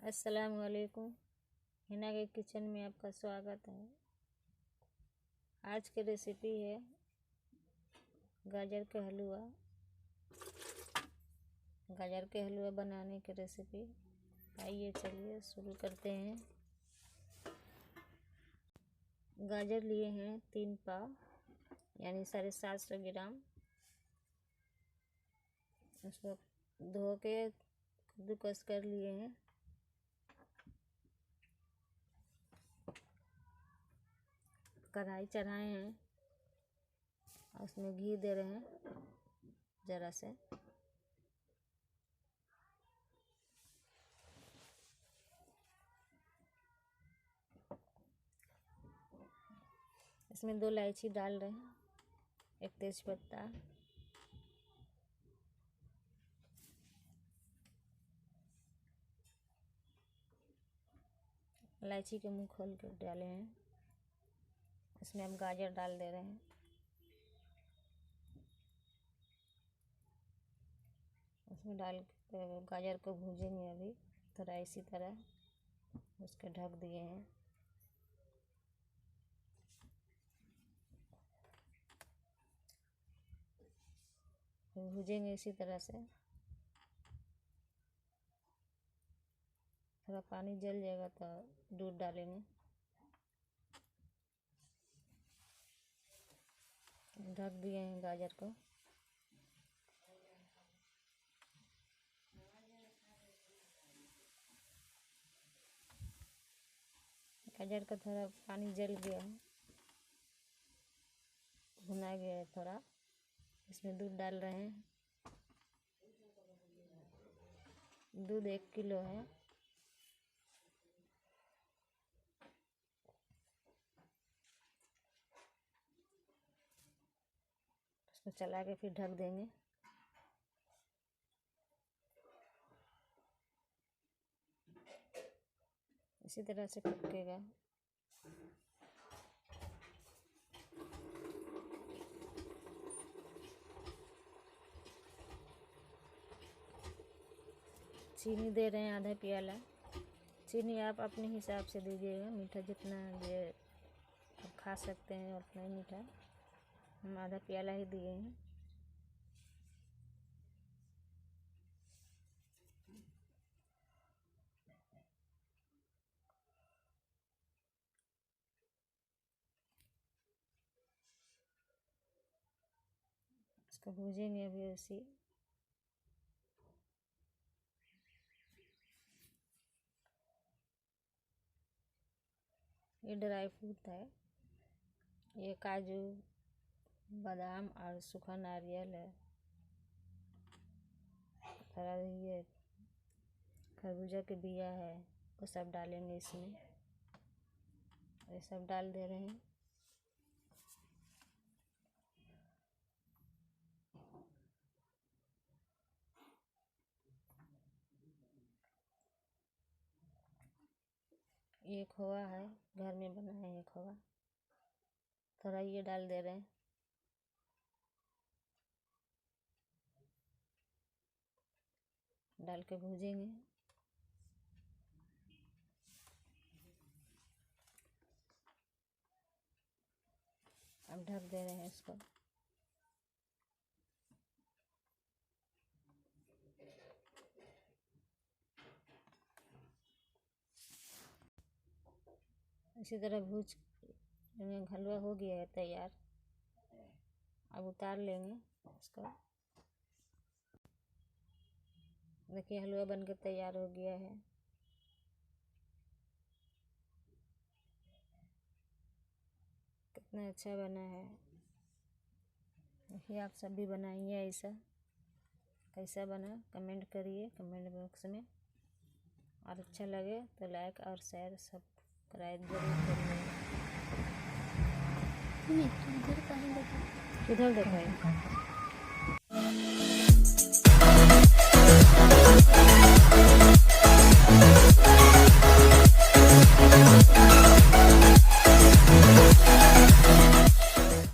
अस्सलाम वालेकुम। हिना के किचन में आपका स्वागत है। आज की रेसिपी है गाजर का हलवा। गाजर के हलवा बनाने की रेसिपी आइए चलिए शुरू करते हैं। गाजर लिए हैं 3 पाव यानी 750 ग्राम। उसको धो के कद्दूकस कर लिए हैं। कढ़ाई चढ़ाए हैं और उसमें घी दे रहे हैं ज़रा से। इसमें 2 इलायची डाल रहे हैं, 1 तेज़पत्ता, इलायची के मुंह खोल कर डाले हैं। इसमें हम गाजर डाल दे रहे हैं। उसमें डाल के गाजर को भूजेंगे अभी थोड़ा इसी तरह। उसके ढक दिए हैं। भूजेंगे इसी तरह से। थोड़ा पानी जल जाएगा तो दूध डालेंगे। ढक दिए हैं गाजर को। गाजर का थोड़ा पानी जल गया है, भुना गया है थोड़ा। इसमें दूध डाल रहे हैं। दूध 1 किलो है। उसको चला के फिर ढक देंगे। इसी तरह से पकेगा। चीनी दे रहे हैं आधा प्याला। चीनी आप अपने हिसाब से दीजिएगा, मीठा जितना ये आप खा सकते हैं उतना ही मीठा। हम आधा प्याला ही दिए हैं। इसको भूजेंगे अभी उसी। ये ड्राई फ्रूट है, ये काजू, बादाम और सूखा नारियल है। थोड़ा ये खरबूजा के बिया है, वो सब डालेंगे इसमें। ये सब डाल दे रहे हैं। ये खोआ है, घर में बना है ये खोआ। थोड़ा ये डाल दे रहे हैं। डाल के भूजेंगे। अब ढक दे रहे हैं इसको। इसी तरह भूज हलवा हो गया है तैयार। अब उतार लेंगे इसको। देखिए हलवा बनकर तैयार हो गया है। कितना अच्छा बना है। देखिए आप सब भी बनाइए ऐसा। कैसा बना कमेंट करिए कमेंट बॉक्स में। और अच्छा लगे तो लाइक और शेयर सब्सक्राइब जरूर करिए। इधर कहीं देखो। किधर देखो?